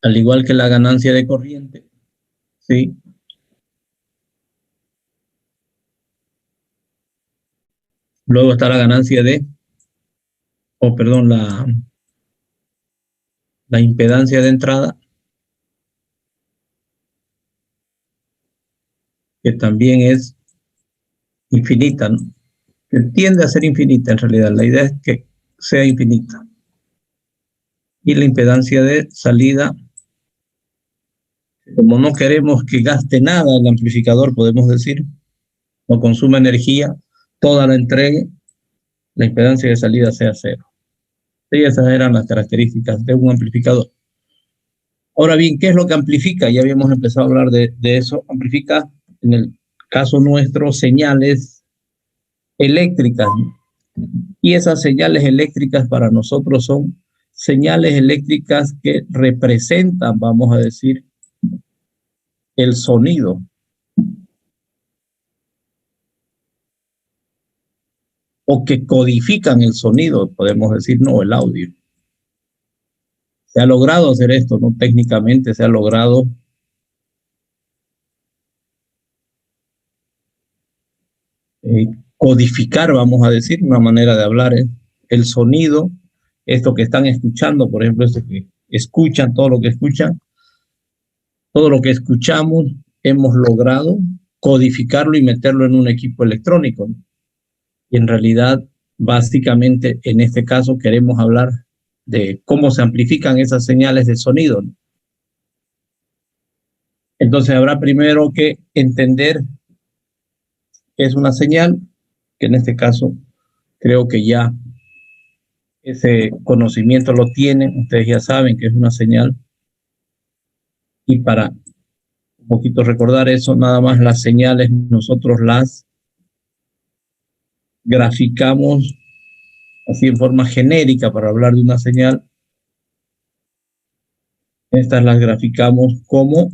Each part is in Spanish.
al igual que la ganancia de corriente, ¿sí? Luego está la ganancia de, o perdón, la impedancia de entrada, que también es infinita, ¿no? Que tiende a ser infinita en realidad. La idea es que sea infinita. Y la impedancia de salida, como no queremos que gaste nada el amplificador, podemos decir, no consuma energía, toda la entregue, la impedancia de salida sea cero. Y esas eran las características de un amplificador. Ahora bien, ¿qué es lo que amplifica? Ya habíamos empezado a hablar de eso. Amplifica, en el caso nuestro, señales eléctricas. Y esas señales eléctricas para nosotros son señales eléctricas que representan, vamos a decir, el sonido. O que codifican el sonido, podemos decir, no, el audio. Se ha logrado hacer esto, ¿no? Técnicamente se ha logrado codificar, vamos a decir, una manera de hablar, el sonido, esto que están escuchando, por ejemplo, esto que escuchan, todo lo que escuchan, todo lo que escuchamos, hemos logrado codificarlo y meterlo en un equipo electrónico, ¿no? Y en realidad, básicamente, en este caso, queremos hablar de cómo se amplifican esas señales de sonido, ¿no? Entonces habrá primero que entender qué es una señal, que en este caso creo que ya ese conocimiento lo tienen, ustedes ya saben que es una señal. Y para un poquito recordar eso, nada más las señales nosotros las graficamos así en forma genérica para hablar de una señal. Estas las graficamos como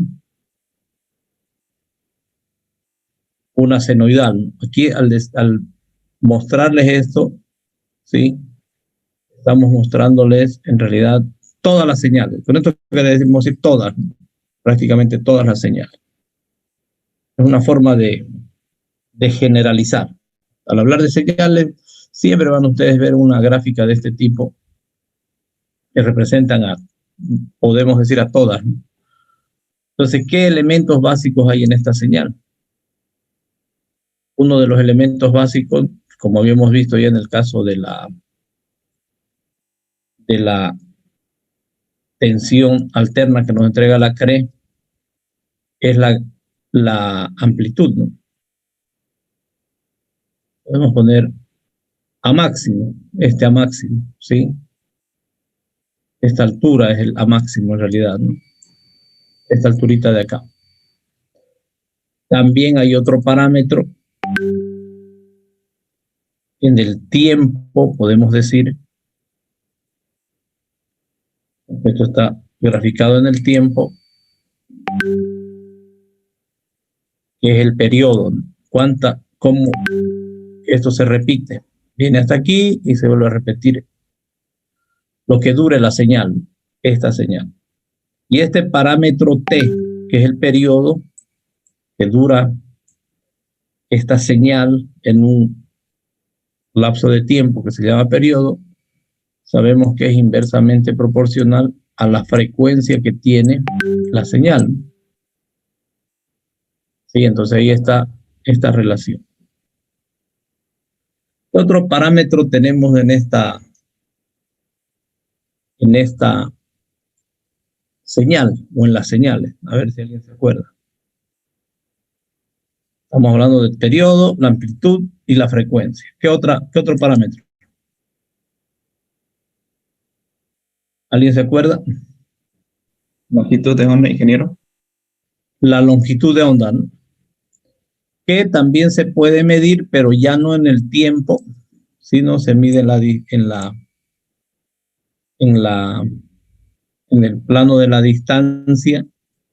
una senoidal. Aquí al mostrarles esto, ¿sí? Estamos mostrándoles en realidad todas las señales. Con esto queremos decir todas, prácticamente todas las señales. Es una forma de generalizar. Al hablar de señales, siempre van ustedes a ver una gráfica de este tipo que representan a, podemos decir, a todas, ¿no? Entonces, ¿qué elementos básicos hay en esta señal? Uno de los elementos básicos, como habíamos visto ya en el caso de la tensión alterna que nos entrega la CRE, es la amplitud, ¿no? Podemos poner a máximo, a máximo, ¿sí? Esta altura es el a máximo en realidad, ¿no? Esta alturita de acá. También hay otro parámetro en el tiempo, podemos decir, esto está graficado en el tiempo, que es el periodo, ¿no? Cómo esto se repite. Viene hasta aquí y se vuelve a repetir lo que dure la señal, esta señal. Y este parámetro T, que es el periodo que dura esta señal en un lapso de tiempo que se llama periodo, sabemos que es inversamente proporcional a la frecuencia que tiene la señal. Sí, entonces ahí está esta relación. ¿Qué otro parámetro tenemos en esta señal o en las señales? A ver si alguien se acuerda. Estamos hablando del periodo, la amplitud y la frecuencia. ¿Qué otro parámetro? ¿Alguien se acuerda? Longitud de onda, ingeniero. La longitud de onda, ¿no? Que también se puede medir, pero ya no en el tiempo, sino se mide en el plano de la distancia,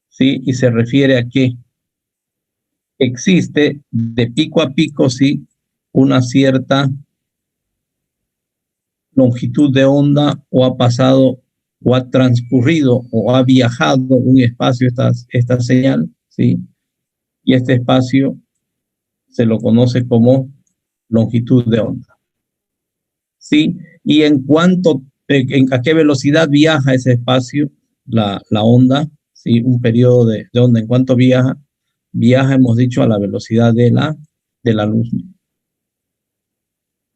¿sí? Y se refiere a que existe de pico a pico, sí, una cierta longitud de onda o ha pasado o ha transcurrido o ha viajado un espacio esta señal, ¿sí? Y este espacio se lo conoce como longitud de onda, ¿sí? Y a qué velocidad viaja ese espacio, la onda, ¿sí? Un periodo de onda, ¿en cuánto viaja? Viaja, hemos dicho, a la velocidad de la luz.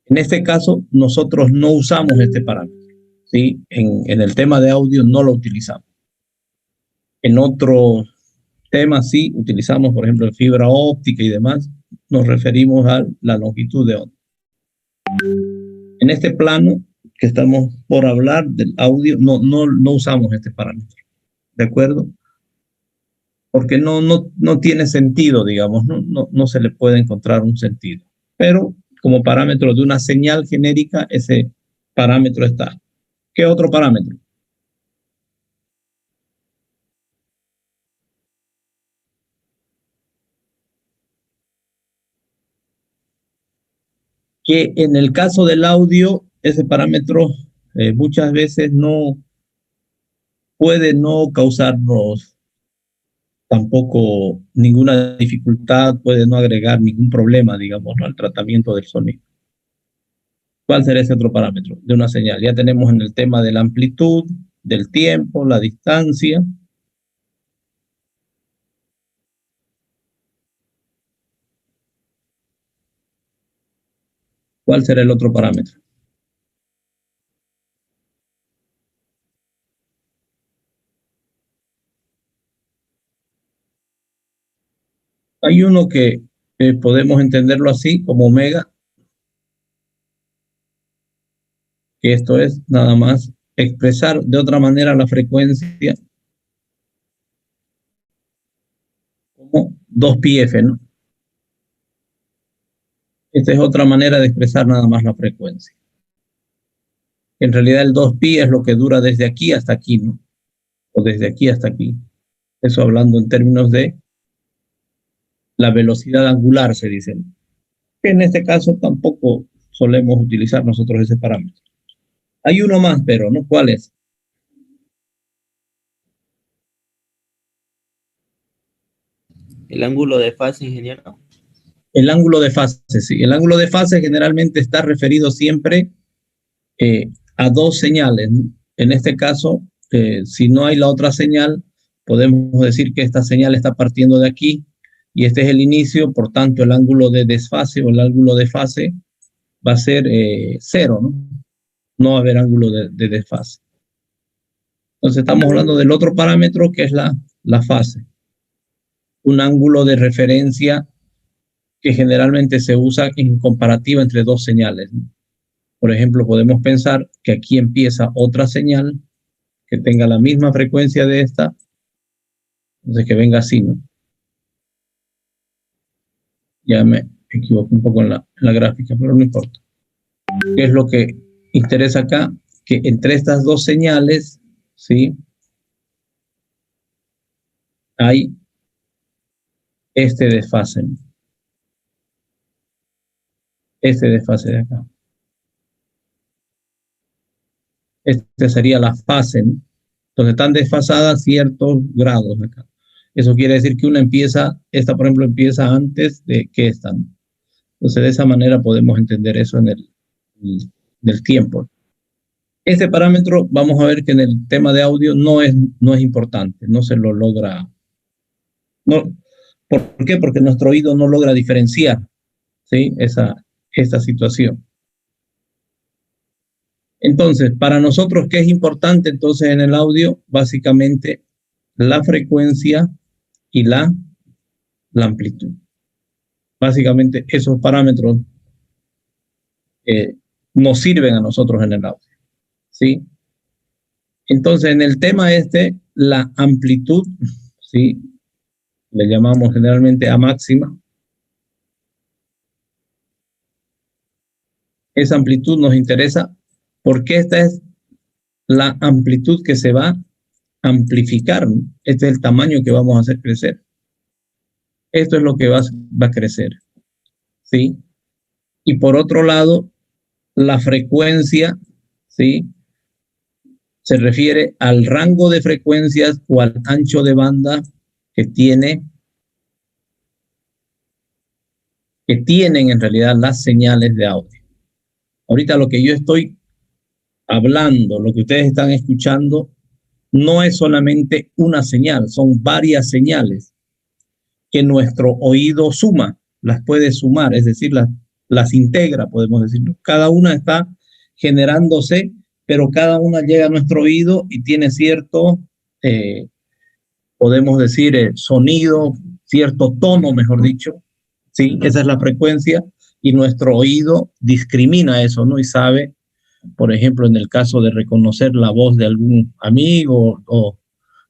En este caso, nosotros no usamos este parámetro, ¿sí? En el tema de audio no lo utilizamos. En otros temas sí utilizamos, por ejemplo, en fibra óptica y demás, nos referimos a la longitud de onda. En este plano que estamos por hablar del audio, no usamos este parámetro, ¿de acuerdo? Porque no tiene sentido, digamos, no se le puede encontrar un sentido. Pero como parámetro de una señal genérica, ese parámetro está. ¿Qué otro parámetro? Que en el caso del audio, ese parámetro muchas veces puede no causarnos tampoco ninguna dificultad, puede no agregar ningún problema, digamos, ¿no? Al tratamiento del sonido. ¿Cuál será ese otro parámetro de una señal? Ya tenemos en el tema de la amplitud, del tiempo, la distancia. ¿Cuál será el otro parámetro? Hay uno que podemos entenderlo así como omega, que esto es nada más expresar de otra manera la frecuencia como 2πf, ¿no? Esta es otra manera de expresar nada más la frecuencia. En realidad el 2pi es lo que dura desde aquí hasta aquí, ¿no? O desde aquí hasta aquí. Eso hablando en términos de la velocidad angular, se dice. Que en este caso tampoco solemos utilizar nosotros ese parámetro. Hay uno más, pero ¿no? ¿Cuál es? El ángulo de fase, ingeniero. El ángulo de fase, sí. El ángulo de fase generalmente está referido siempre a dos señales. En este caso, si no hay la otra señal, podemos decir que esta señal está partiendo de aquí y este es el inicio, por tanto el ángulo de desfase o el ángulo de fase va a ser cero, ¿no? No va a haber ángulo de desfase. Entonces estamos hablando del otro parámetro que es la fase. Un ángulo de referencia que generalmente se usa en comparativa entre dos señales, ¿no? Por ejemplo, podemos pensar que aquí empieza otra señal que tenga la misma frecuencia de esta, entonces que venga así, ¿no? Ya me equivoqué un poco en la gráfica, pero no importa. ¿Qué es lo que interesa acá? Que entre estas dos señales, ¿sí? Hay este desfase, ¿no? Este desfase de acá. Esta sería la fase, ¿no? Entonces están desfasadas ciertos grados acá. Eso quiere decir que una empieza, esta por ejemplo empieza antes de que esta, ¿no? Entonces de esa manera podemos entender eso en del tiempo. Este parámetro vamos a ver que en el tema de audio no es importante, no se lo logra. No, ¿por qué? Porque nuestro oído no logra diferenciar, ¿sí? Esta situación. Entonces, para nosotros, ¿qué es importante entonces en el audio? Básicamente la frecuencia y la amplitud. Básicamente esos parámetros nos sirven a nosotros en el audio, ¿sí? Entonces, en el tema la amplitud, ¿sí? Le llamamos generalmente a máxima. Esa amplitud nos interesa porque esta es la amplitud que se va a amplificar, ¿no? Este es el tamaño que vamos a hacer crecer. Esto es lo que va a crecer, ¿sí? Y por otro lado, la frecuencia, ¿sí? se refiere al rango de frecuencias o al ancho de banda que tienen en realidad las señales de audio. Ahorita lo que yo estoy hablando, lo que ustedes están escuchando, no es solamente una señal, son varias señales que nuestro oído suma, las puede sumar, es decir, las integra, podemos decirlo. Cada una está generándose, pero cada una llega a nuestro oído y tiene cierto, podemos decir, sonido, cierto tono, mejor dicho, ¿sí? Esa es la frecuencia y nuestro oído discrimina eso, ¿no? Y sabe, por ejemplo, en el caso de reconocer la voz de algún amigo o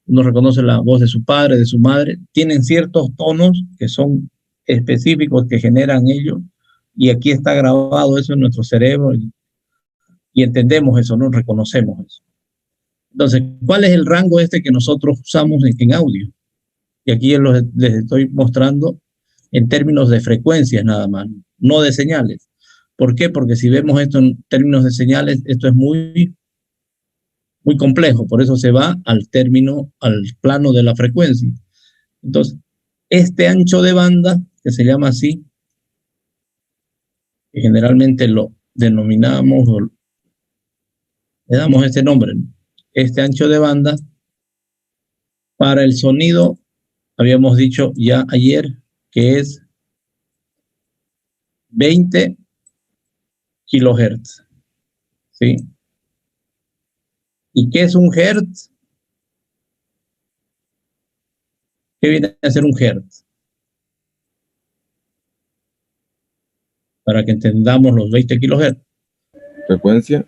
uno reconoce la voz de su padre, de su madre, tienen ciertos tonos que son específicos que generan ellos y aquí está grabado eso en nuestro cerebro y entendemos eso, no reconocemos eso. Entonces, ¿cuál es el rango este que nosotros usamos en audio? Y aquí les estoy mostrando en términos de frecuencias nada más, no de señales. ¿Por qué? Porque si vemos esto en términos de señales, esto es muy complejo, por eso se va al plano de la frecuencia. Entonces, este ancho de banda, que se llama así, que generalmente lo denominamos o le damos este nombre, ¿no? Este ancho de banda, para el sonido, habíamos dicho ya ayer que es 20 kilohertz, ¿sí? ¿Y qué es un hertz? ¿Qué viene a ser un hertz? Para que entendamos los 20 kilohertz. Frecuencia.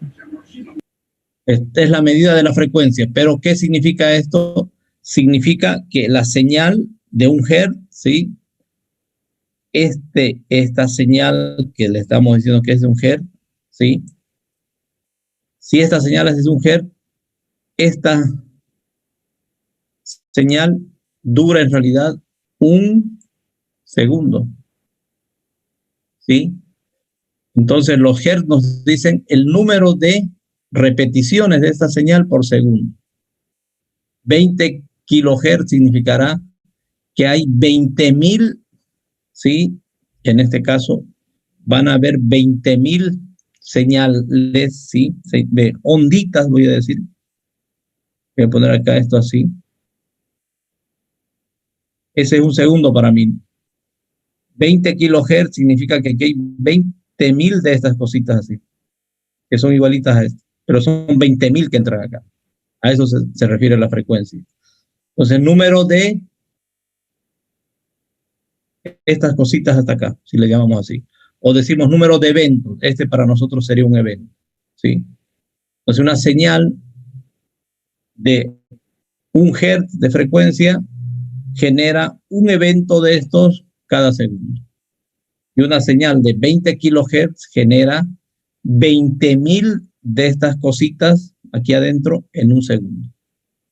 Esta es la medida de la frecuencia, pero ¿qué significa esto? Significa que la señal de un hertz, ¿sí? Esta señal que le estamos diciendo que es de un hertz, ¿sí? Si esta señal es de un hertz, esta señal dura en realidad 1 segundo, ¿sí? Entonces los hertz nos dicen el número de repeticiones de esta señal por segundo. 20 kilohertz significará que hay 20,000, ¿sí? En este caso van a haber 20,000 señales, ¿sí? De onditas, voy a decir. Voy a poner acá esto así. Ese es un segundo para mí. 20 kilohertz significa que aquí hay 20,000 de estas cositas así, que son igualitas a esto, pero son 20,000 que entran acá. A eso se refiere la frecuencia. Entonces, número de estas cositas hasta acá, si le llamamos así. O decimos número de eventos. Este para nosotros sería un evento, ¿sí? Entonces, una señal de 1 hertz de frecuencia genera un evento de estos cada segundo. Y una señal de 20 kilohertz genera 20,000 de estas cositas aquí adentro en un segundo.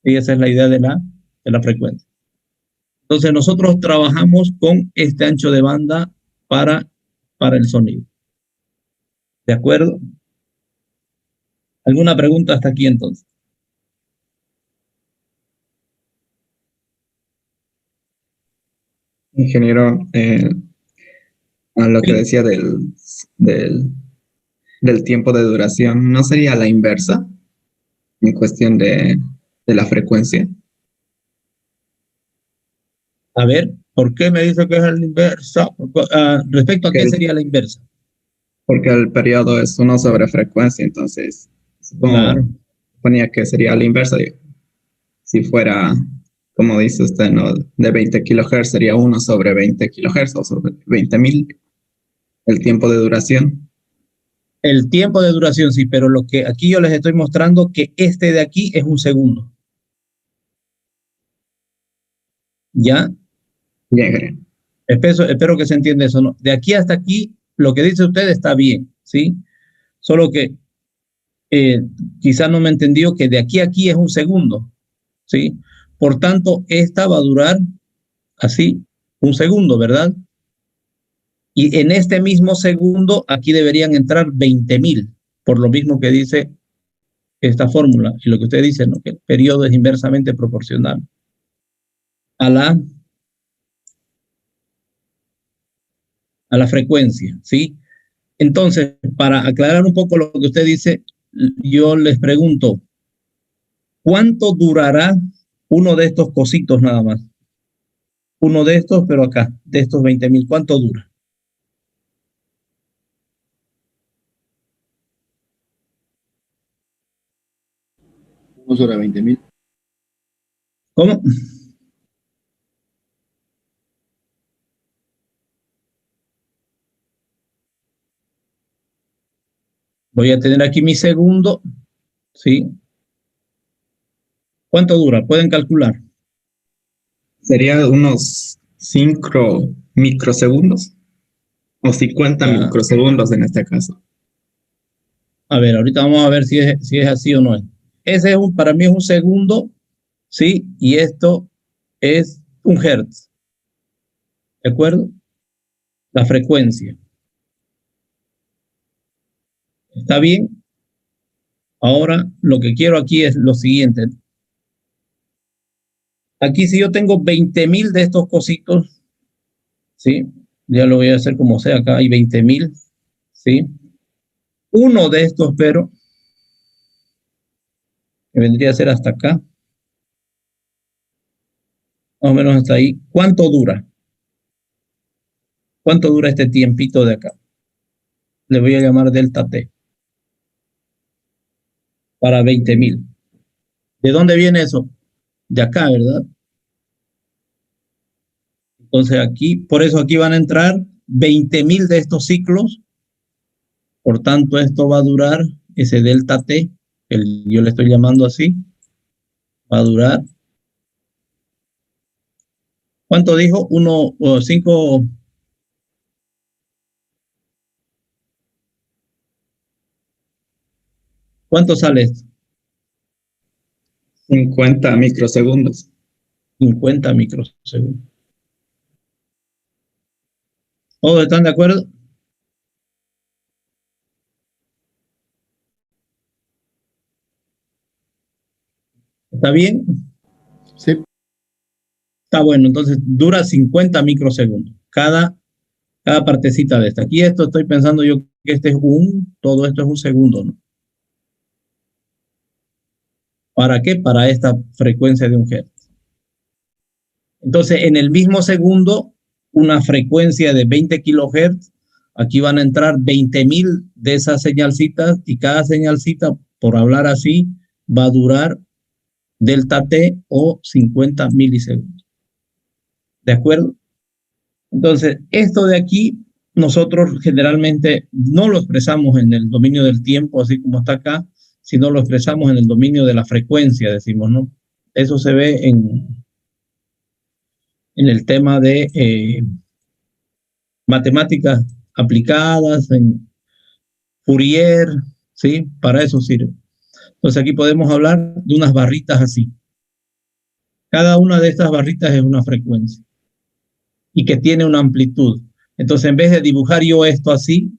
Y esa es la idea de la frecuencia. Entonces nosotros trabajamos con este ancho de banda para el sonido. ¿De acuerdo? ¿Alguna pregunta hasta aquí entonces? Ingeniero, a lo que decía del tiempo de duración, ¿no sería la inversa en cuestión de la frecuencia? A ver, ¿por qué me dice que es la inversa? Respecto a qué sería la inversa. Porque el periodo es 1 sobre frecuencia, entonces Claro. suponía que sería la inversa. Si fuera, como dice usted, ¿no? De 20 kilohertz sería 1 sobre 20 kilohertz o sobre 20,000 el tiempo de duración. El tiempo de duración sí, pero lo que aquí yo les estoy mostrando que este de aquí es un segundo. ¿Ya? Bien. Espero que se entienda eso, ¿no? De aquí hasta aquí, lo que dice usted está bien, ¿sí? Solo que quizás no me entendió que de aquí a aquí es un segundo, ¿sí? Por tanto, esta va a durar así, un segundo, ¿verdad? Y en este mismo segundo, aquí deberían entrar 20,000, por lo mismo que dice esta fórmula y lo que usted dice, ¿no? Que el periodo es inversamente proporcional a la frecuencia, ¿sí? Entonces, para aclarar un poco lo que usted dice, yo les pregunto, ¿cuánto durará uno de estos cositos nada más? Uno de estos, pero acá, de estos 20.000, ¿cuánto dura? Uno sobre 20.000. ¿Cómo? Voy a tener aquí mi segundo, ¿sí? ¿Cuánto dura? Pueden calcular. Sería unos 5 microsegundos o 50 Ah, microsegundos en este caso. a ver, ahorita vamos a ver si es así o no es. Ese es para mí es un segundo, ¿sí? Y esto es un hertz, ¿de acuerdo? La frecuencia. ¿Está bien? Ahora lo que quiero aquí es lo siguiente. Aquí si yo tengo 20.000 de estos cositos, ¿sí? Ya lo voy a hacer como sea, acá hay 20.000, ¿sí? Uno de estos, pero, que vendría a ser hasta acá, más o menos hasta ahí. ¿Cuánto dura? ¿Cuánto dura este tiempito de acá? Le voy a llamar delta T para 20.000. ¿De dónde viene eso? De acá, ¿verdad? Entonces aquí, por eso aquí van a entrar 20.000 de estos ciclos. Por tanto, esto va a durar, ese delta T, yo le estoy llamando así, va a durar. ¿Cuánto dijo? 5. ¿Cuánto sale esto? 50 microsegundos. 50 microsegundos. ¿Todos están de acuerdo? ¿Está bien? Sí. Está bueno, entonces dura 50 microsegundos. Cada partecita de esta. Aquí esto estoy pensando yo que todo esto es un segundo, ¿no? ¿Para qué? Para esta frecuencia de un hertz. Entonces, en el mismo segundo, una frecuencia de 20 kilohertz, aquí van a entrar 20.000 de esas señalcitas y cada señalcita, por hablar así, va a durar delta T o 50 milisegundos. ¿De acuerdo? Entonces, esto de aquí, nosotros generalmente no lo expresamos en el dominio del tiempo, así como está acá, sino lo expresamos en el dominio de la frecuencia, decimos, ¿no? Eso se ve en el tema de matemáticas aplicadas, en Fourier, ¿sí? Para eso sirve. Entonces aquí podemos hablar de unas barritas así. Cada una de estas barritas es una frecuencia y que tiene una amplitud. Entonces, en vez de dibujar yo esto así,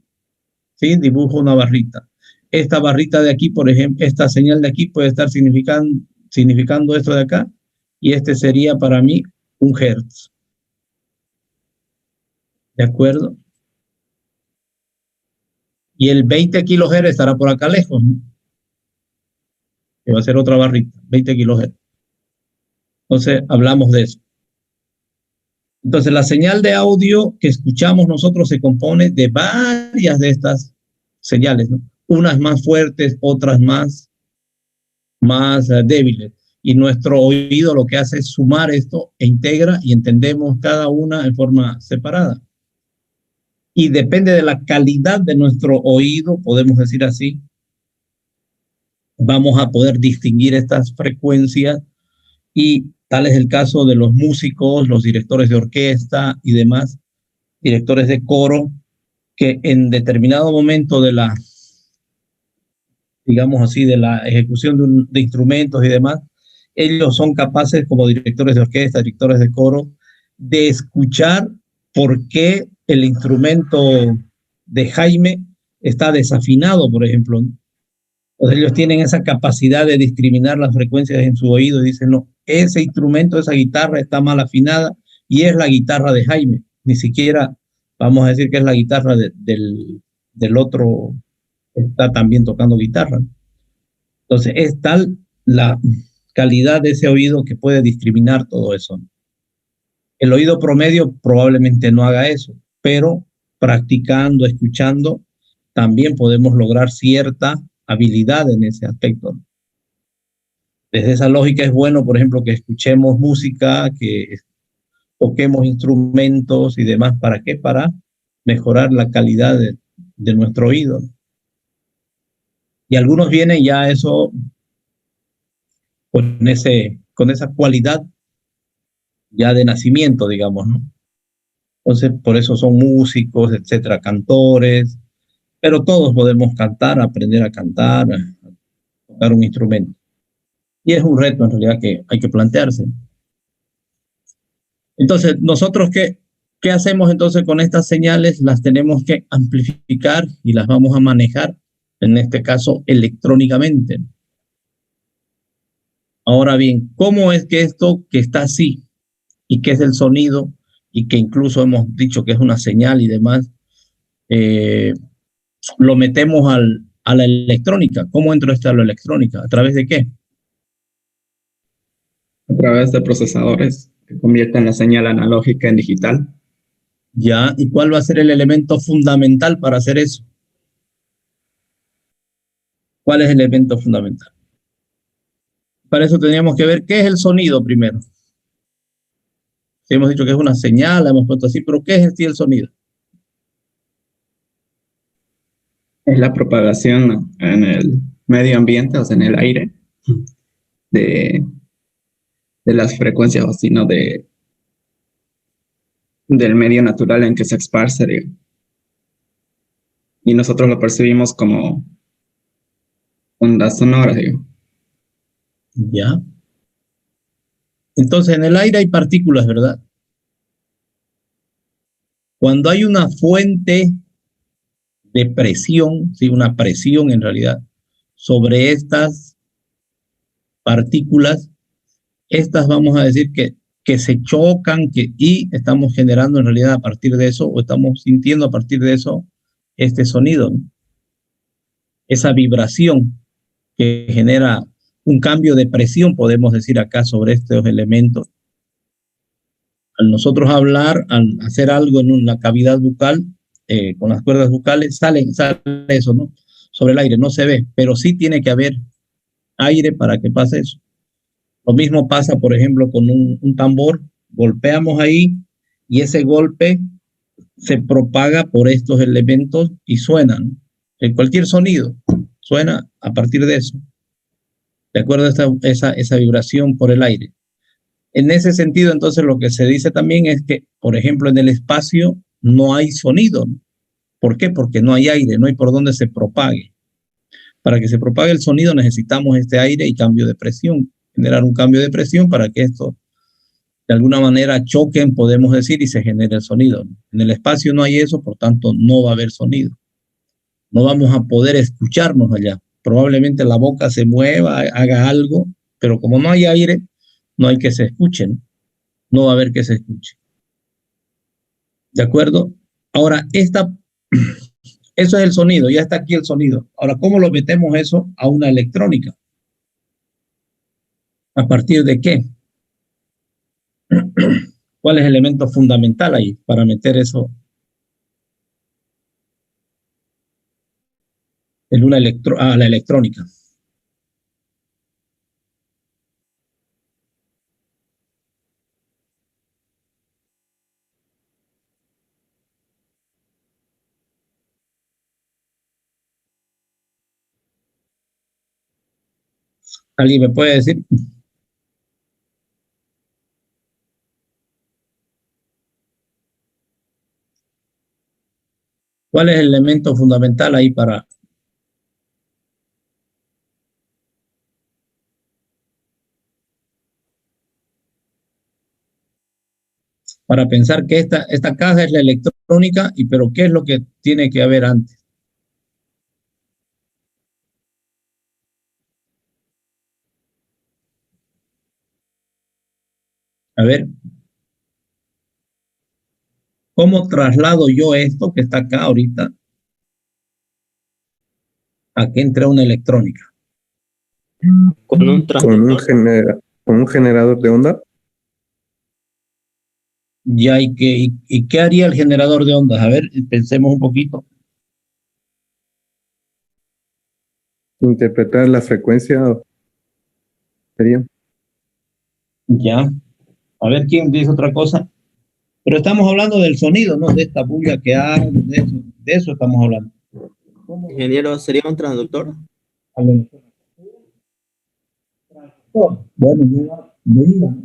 ¿sí? Dibujo una barrita. Esta barrita de aquí, por ejemplo, esta señal de aquí puede estar significando esto de acá, y este sería para mí un hertz. ¿De acuerdo? Y el 20 kilohertz estará por acá lejos, ¿no? Que va a ser otra barrita, 20 kilohertz. Entonces, hablamos de eso. Entonces, la señal de audio que escuchamos nosotros se compone de varias de estas señales, ¿no? Unas más fuertes, otras más débiles. Y nuestro oído lo que hace es sumar esto e integra y entendemos cada una en forma separada. Y depende de la calidad de nuestro oído, podemos decir así, vamos a poder distinguir estas frecuencias, y tal es el caso de los músicos, los directores de orquesta y demás, directores de coro, que en determinado momento de la, digamos así, de la ejecución de instrumentos y demás, ellos son capaces, como directores de orquesta, directores de coro, de escuchar por qué el instrumento de Jaime está desafinado, por ejemplo. Entonces ellos tienen esa capacidad de discriminar las frecuencias en su oído y dicen, no, ese instrumento, esa guitarra está mal afinada y es la guitarra de Jaime. Ni siquiera vamos a decir que es la guitarra del otro que está también tocando guitarra. Entonces es tal la calidad de ese oído que puede discriminar todo eso. El oído promedio probablemente no haga eso, pero practicando, escuchando, también podemos lograr cierta habilidad en ese aspecto. Desde esa lógica es bueno, por ejemplo, que escuchemos música, que toquemos instrumentos y demás. ¿Para qué? Para mejorar la calidad de nuestro oído. Y algunos vienen ya eso con esa cualidad ya de nacimiento, digamos, ¿no? Entonces, por eso son músicos, etcétera, cantores, pero todos podemos cantar, aprender a cantar, a tocar un instrumento. Y es un reto en realidad que hay que plantearse. Entonces, nosotros ¿qué hacemos entonces con estas señales? Las tenemos que amplificar y las vamos a manejar, en este caso, electrónicamente. Ahora bien, ¿cómo es que esto que está así y que es el sonido y que incluso hemos dicho que es una señal y demás, lo metemos a la electrónica? ¿Cómo entra esto a la electrónica? ¿A través de qué? A través de procesadores que convierten la señal analógica en digital. Ya, ¿y cuál va a ser el elemento fundamental para hacer eso? ¿Cuál es el elemento fundamental? Para eso tendríamos que ver qué es el sonido primero. Si hemos dicho que es una señal, la hemos puesto así, pero ¿qué es el sonido? Es la propagación en el medio ambiente, o sea, en el aire, de las frecuencias, o sino del medio natural en que se esparce, digamos. Y nosotros lo percibimos como ondas sonoras, digamos. Ya. Entonces, en el aire hay partículas, ¿verdad? Cuando hay una fuente de presión, sí, una presión en realidad, sobre estas partículas, estas vamos a decir que se chocan y estamos generando en realidad a partir de eso, o estamos sintiendo a partir de eso, este sonido, ¿no? Esa vibración que genera un cambio de presión, podemos decir acá, sobre estos elementos. Al nosotros hablar, al hacer algo en una cavidad bucal, con las cuerdas bucales, sale eso, ¿no? Sobre el aire, no se ve, pero sí tiene que haber aire para que pase eso. Lo mismo pasa, por ejemplo, con un tambor, golpeamos ahí y ese golpe se propaga por estos elementos y suenan. En cualquier sonido suena a partir de eso, de acuerdo a esa vibración por el aire. En ese sentido, entonces, lo que se dice también es que, por ejemplo, en el espacio no hay sonido. ¿Por qué? Porque no hay aire, no hay por dónde se propague. Para que se propague el sonido necesitamos este aire y cambio de presión, generar un cambio de presión para que esto de alguna manera choquen, podemos decir, y se genere el sonido. En el espacio no hay eso, por tanto no va a haber sonido. No vamos a poder escucharnos allá. Probablemente la boca se mueva, haga algo, pero como no hay aire, no hay que se escuchen. No va a haber que se escuche. ¿De acuerdo? Ahora, eso es el sonido, ya está aquí el sonido. Ahora, ¿cómo lo metemos eso a una electrónica? ¿A partir de qué? ¿Cuál es el elemento fundamental ahí para meter eso en una la electrónica? ¿Alguien me puede decir? ¿Cuál es el elemento fundamental ahí para pensar que esta caja es la electrónica, pero ¿qué es lo que tiene que haber antes? A ver, ¿cómo traslado yo esto que está acá ahorita a que entre una electrónica? Con un transductor. Con un generador de onda. Ya hay que, ¿y qué haría el generador de ondas? A ver, pensemos un poquito. Interpretar la frecuencia sería. Ya. A ver quién dice otra cosa. Pero estamos hablando del sonido, ¿no? De esta bulla que hay, de eso estamos hablando. Ingeniero, ¿sería un transductor? Bueno, yo veía.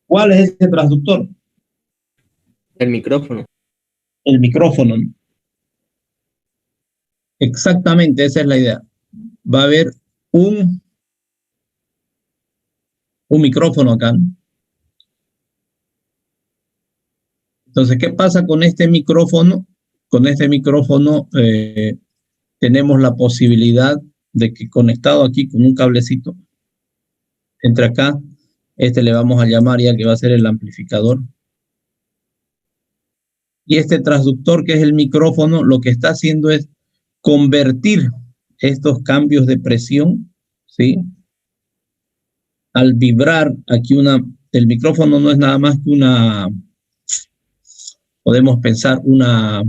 ¿Cuál es ese transductor? El micrófono. El micrófono. Exactamente, esa es la idea. Va a haber un micrófono acá. Entonces, ¿qué pasa con este micrófono? Con este micrófono tenemos la posibilidad de que conectado aquí con un cablecito, entre acá, este le vamos a llamar ya que va a ser el amplificador. Y este transductor, que es el micrófono, lo que está haciendo es convertir estos cambios de presión, ¿sí? Al vibrar aquí el micrófono no es nada más que podemos pensar una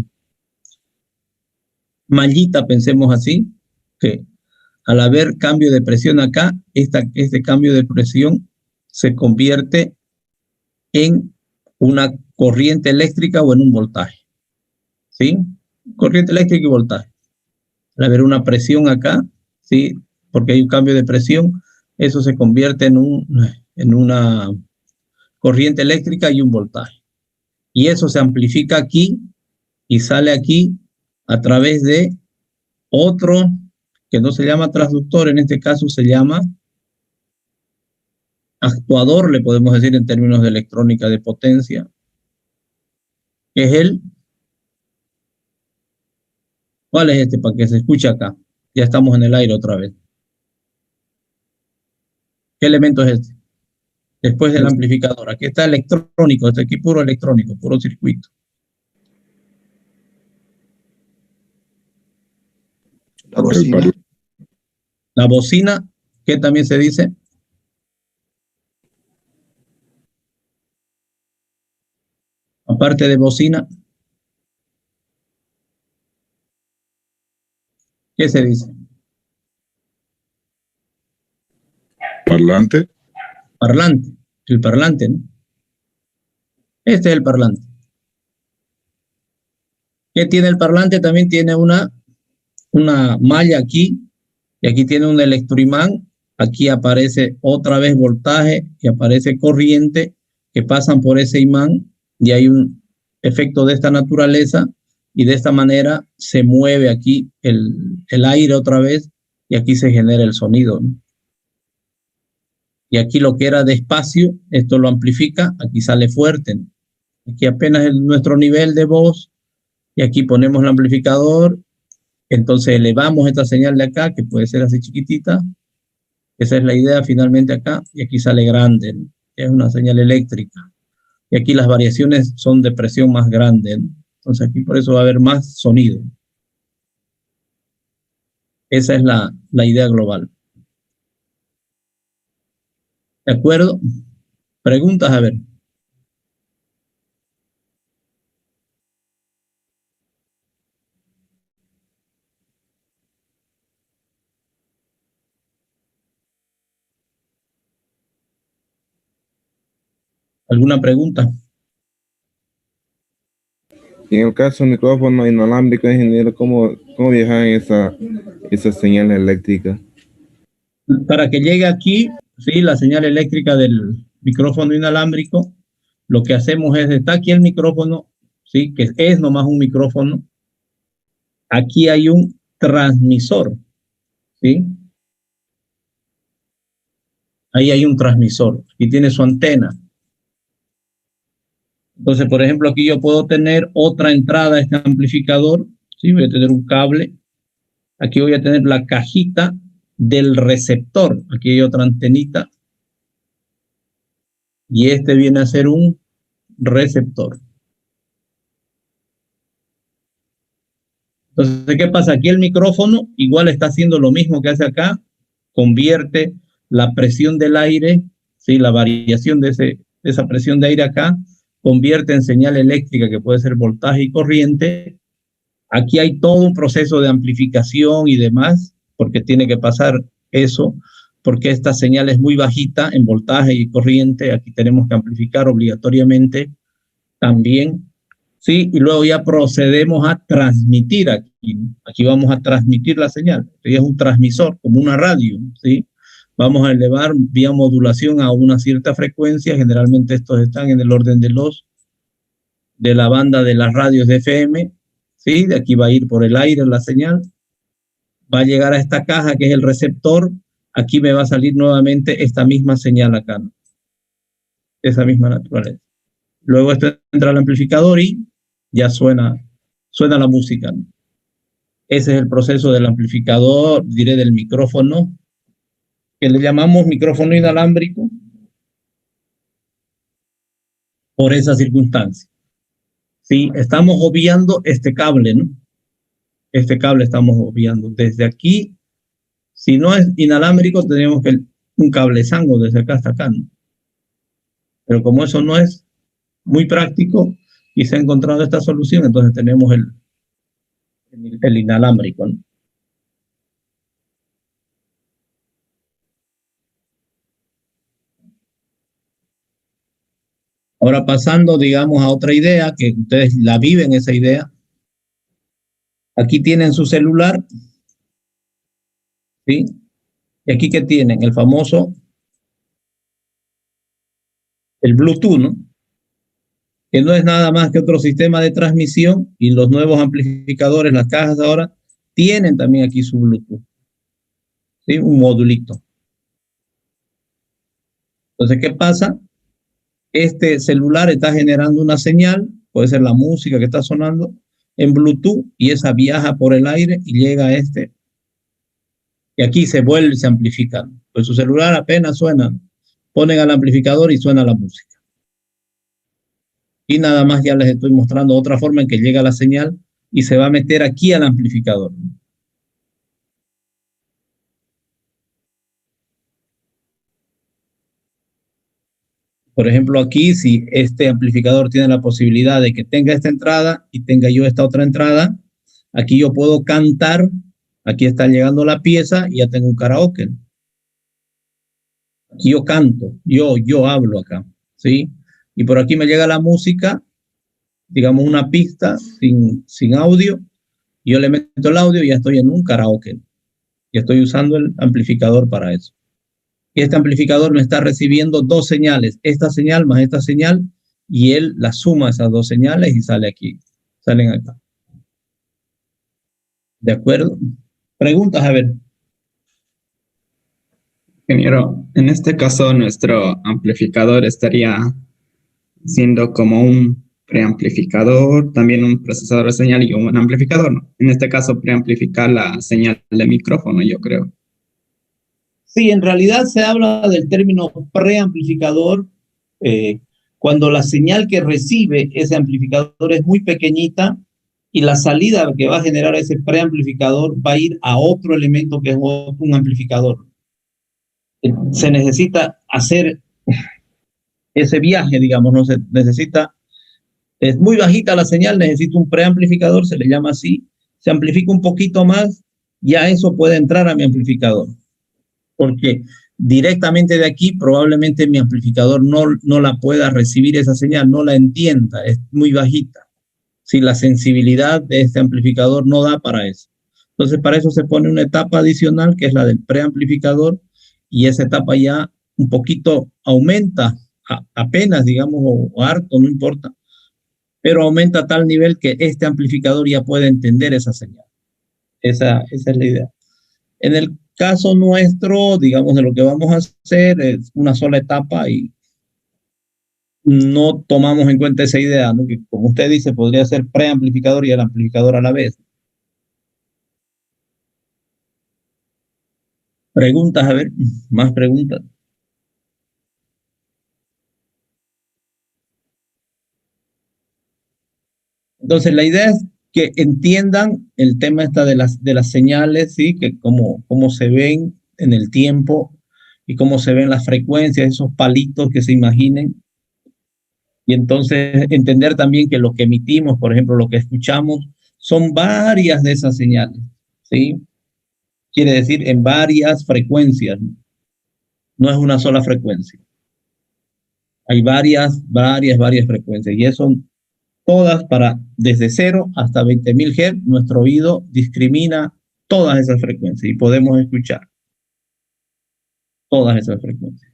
mallita, pensemos así, que al haber cambio de presión acá, este cambio de presión se convierte en una corriente eléctrica o en un voltaje, ¿sí? Corriente eléctrica y voltaje. Al haber una presión acá, ¿sí? Porque hay un cambio de presión, eso se convierte en una corriente eléctrica y un voltaje. Y eso se amplifica aquí y sale aquí a través de otro que no se llama transductor, en este caso se llama actuador, le podemos decir en términos de electrónica de potencia, que es ¿cuál es este? Para que se escuche acá. Ya estamos en el aire otra vez. ¿Qué elemento es este? Después del amplificador. Aquí está electrónico, este aquí puro electrónico, puro circuito. La bocina. La bocina, ¿qué también se dice? Aparte de bocina, ¿qué se dice? Parlante. Parlante, el parlante, ¿no? Este es el parlante. ¿Qué tiene el parlante? También tiene una malla aquí, y aquí tiene un electroimán. Aquí aparece otra vez voltaje y aparece corriente que pasan por ese imán, y hay un efecto de esta naturaleza, y de esta manera se mueve aquí el aire otra vez, y aquí se genera el sonido, ¿no? Y aquí lo que era despacio, esto lo amplifica, aquí sale fuerte, ¿no? Aquí apenas es nuestro nivel de voz, y aquí ponemos el amplificador, entonces elevamos esta señal de acá, que puede ser así chiquitita, esa es la idea finalmente acá, y aquí sale grande, ¿no? Es una señal eléctrica. Y aquí las variaciones son de presión más grande, ¿no? Entonces aquí por eso va a haber más sonido. Esa es la idea global. ¿De acuerdo? Preguntas, a ver. ¿Alguna pregunta? En el caso del micrófono inalámbrico, ingeniero, ¿cómo viaja esa señal eléctrica? Para que llegue aquí, sí, la señal eléctrica del micrófono inalámbrico, lo que hacemos es, está aquí el micrófono, sí, que es nomás un micrófono. Aquí hay un transmisor, ¿sí? Ahí hay un transmisor y tiene su antena. Entonces, por ejemplo, aquí yo puedo tener otra entrada a este amplificador, ¿sí? Voy a tener un cable. Aquí voy a tener la cajita del receptor. Aquí hay otra antenita. Y este viene a ser un receptor. Entonces, ¿qué pasa? Aquí el micrófono igual está haciendo lo mismo que hace acá, convierte la presión del aire, ¿sí? La variación de esa presión de aire acá, convierte en señal eléctrica que puede ser voltaje y corriente. Aquí hay todo un proceso de amplificación y demás, porque tiene que pasar eso, porque esta señal es muy bajita en voltaje y corriente. Aquí tenemos que amplificar obligatoriamente también. ¿Sí? Y luego ya procedemos a transmitir aquí. Aquí vamos a transmitir la señal. Es un transmisor, como una radio, ¿sí? Vamos a elevar vía modulación a una cierta frecuencia. Generalmente estos están en el orden de la banda de las radios de FM, ¿sí? De aquí va a ir por el aire la señal. Va a llegar a esta caja que es el receptor. Aquí me va a salir nuevamente esta misma señal acá, ¿no? Esa misma naturaleza. Luego esto entra al amplificador y ya suena la música, ¿no? Ese es el proceso del amplificador, diré del micrófono, que le llamamos micrófono inalámbrico por esa circunstancia. Sí, estamos obviando este cable, ¿no? Este cable estamos obviando. Desde aquí, si no es inalámbrico, tendríamos que un cable zango desde acá hasta acá, ¿no? Pero como eso no es muy práctico y se ha encontrado esta solución, entonces tenemos el inalámbrico, ¿no? Ahora pasando, digamos, a otra idea, que ustedes la viven esa idea. Aquí tienen su celular, ¿sí? Y aquí que tienen el famoso, el Bluetooth, ¿no? Que no es nada más que otro sistema de transmisión, y los nuevos amplificadores, las cajas ahora, tienen también aquí su Bluetooth, ¿sí? Un modulito. Entonces, ¿qué pasa? Este celular está generando una señal, puede ser la música que está sonando, en Bluetooth, y esa viaja por el aire y llega a este. Y aquí se vuelve, se amplifica. Pues su celular apenas suena, ponen al amplificador y suena la música. Y nada más ya les estoy mostrando otra forma en que llega la señal y se va a meter aquí al amplificador. Por ejemplo, aquí, si este amplificador tiene la posibilidad de que tenga esta entrada y tenga yo esta otra entrada, aquí yo puedo cantar, aquí está llegando la pieza y ya tengo un karaoke. Aquí yo canto, yo hablo acá, ¿sí? Y por aquí me llega la música, digamos una pista sin audio, yo le meto el audio y ya estoy en un karaoke. Y estoy usando el amplificador para eso. Y este amplificador me está recibiendo dos señales, esta señal más esta señal, y él la suma esas dos señales y sale aquí, salen acá. ¿De acuerdo? Preguntas, a ver. Ingeniero, en este caso nuestro amplificador estaría siendo como un preamplificador, también un procesador de señal y un amplificador, ¿no? En este caso, preamplificar la señal de micrófono, yo creo. Sí, en realidad se habla del término preamplificador cuando la señal que recibe ese amplificador es muy pequeñita y la salida que va a generar ese preamplificador va a ir a otro elemento que es un amplificador. Se necesita hacer ese viaje, digamos, no se necesita, es muy bajita la señal, necesita un preamplificador, se le llama así, se amplifica un poquito más, ya eso puede entrar a mi amplificador. Porque directamente de aquí probablemente mi amplificador no la pueda recibir esa señal, no la entienda, es muy bajita. Si la sensibilidad de este amplificador no da para eso. Entonces para eso se pone una etapa adicional que es la del preamplificador y esa etapa ya un poquito aumenta, apenas digamos o harto, no importa, pero aumenta a tal nivel que este amplificador ya puede entender esa señal. Esa es la idea. En el caso nuestro, digamos, de lo que vamos a hacer es una sola etapa y no tomamos en cuenta esa idea, ¿no? Que como usted dice, podría ser preamplificador y el amplificador a la vez. Preguntas, a ver, más preguntas. Entonces, la idea es que entiendan el tema esta de las señales, ¿sí? Que cómo se ven en el tiempo y cómo se ven las frecuencias, esos palitos que se imaginen. Y entonces entender también que lo que emitimos, por ejemplo, lo que escuchamos, son varias de esas señales, ¿sí? Quiere decir en varias frecuencias, no es una sola frecuencia. Hay varias frecuencias y eso todas desde 0 hasta 20.000 Hz, nuestro oído discrimina todas esas frecuencias y podemos escuchar todas esas frecuencias.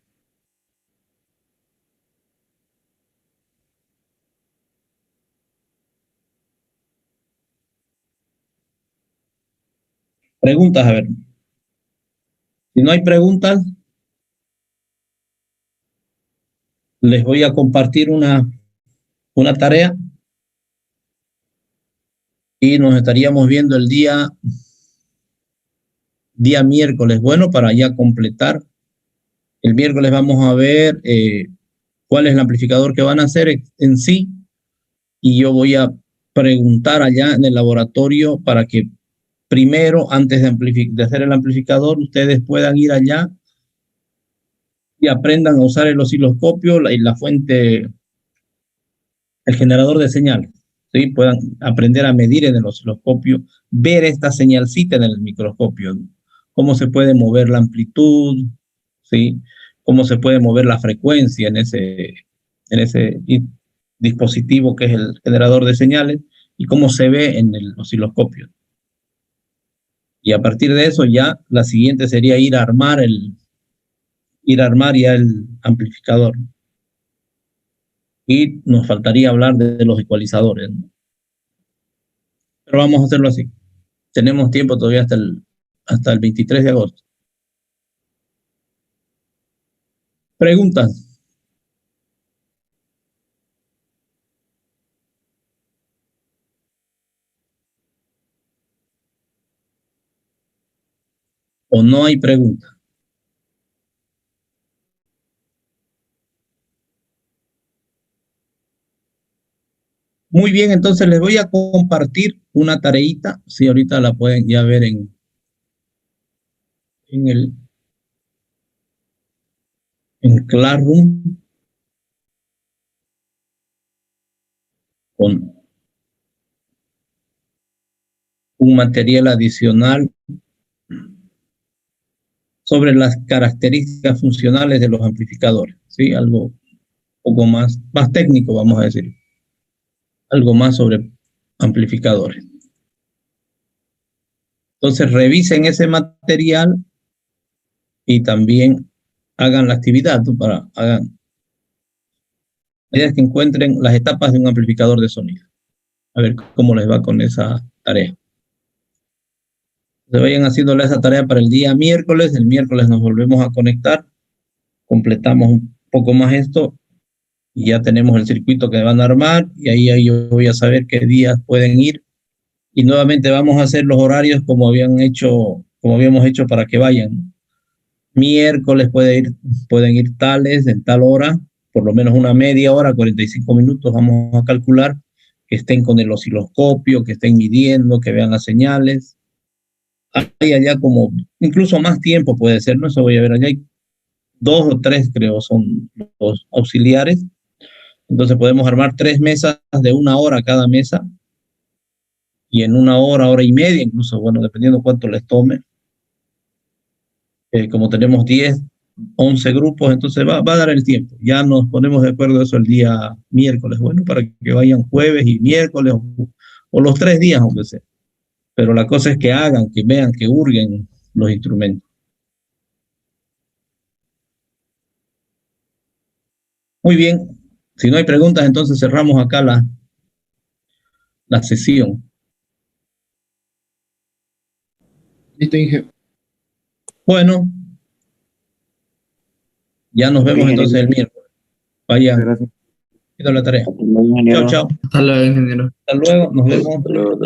Preguntas, a ver. Si no hay preguntas, les voy a compartir una tarea y nos estaríamos viendo el día miércoles. Bueno, para ya completar, el miércoles vamos a ver cuál es el amplificador que van a hacer en sí y yo voy a preguntar allá en el laboratorio para que primero, antes de hacer el amplificador, ustedes puedan ir allá y aprendan a usar el osciloscopio y la fuente, el generador de señales, ¿sí? Puedan aprender a medir en el osciloscopio, ver esta señalcita en el microscopio, ¿no? Cómo se puede mover la amplitud, ¿sí? Cómo se puede mover la frecuencia en ese dispositivo que es el generador de señales y cómo se ve en el osciloscopio. Y a partir de eso ya la siguiente sería ir a armar ya el amplificador. Y nos faltaría hablar de los ecualizadores, ¿no? Pero vamos a hacerlo así. Tenemos tiempo todavía hasta el 23 de agosto. ¿Preguntas? ¿O no hay preguntas? Muy bien, entonces les voy a compartir una tareita. Sí, ahorita la pueden ya ver en Classroom. Con un material adicional sobre las características funcionales de los amplificadores, ¿sí? Algo un poco más técnico, vamos a decir. Algo más sobre amplificadores. Entonces revisen ese material y también hagan la actividad, ¿no? Hagan ideas que encuentren las etapas de un amplificador de sonido. A ver cómo les va con esa tarea. Se vayan haciéndole esa tarea para el día miércoles. El miércoles nos volvemos a conectar. Completamos un poco más esto y ya tenemos el circuito que van a armar y ahí yo voy a saber qué días pueden ir. Y nuevamente vamos a hacer los horarios como habíamos hecho para que vayan. Miércoles pueden ir tales en tal hora, por lo menos una media hora, 45 minutos, vamos a calcular, que estén con el osciloscopio, que estén midiendo, que vean las señales. Hay allá como, incluso más tiempo puede ser, ¿no? Eso voy a ver, allá hay 2 o 3, creo, son los auxiliares. Entonces podemos armar 3 mesas de 1 hora cada mesa. Y en 1 hora, hora y media, incluso, bueno, dependiendo cuánto les tome. Como tenemos 10, 11 grupos, entonces va a dar el tiempo. Ya nos ponemos de acuerdo eso el día miércoles, bueno, para que vayan jueves y miércoles o los 3 días, aunque sea. Pero la cosa es que hagan, que vean, que hurguen los instrumentos. Muy bien. Si no hay preguntas, entonces cerramos acá la sesión. Listo, Inge. Bueno, ya nos vemos entonces el miércoles. Vayan, Gracias. haciendo la tarea. Hasta luego, ingeniero. Chao, chao. Hasta luego, ingeniero. Hasta luego, nos vemos. Hasta luego.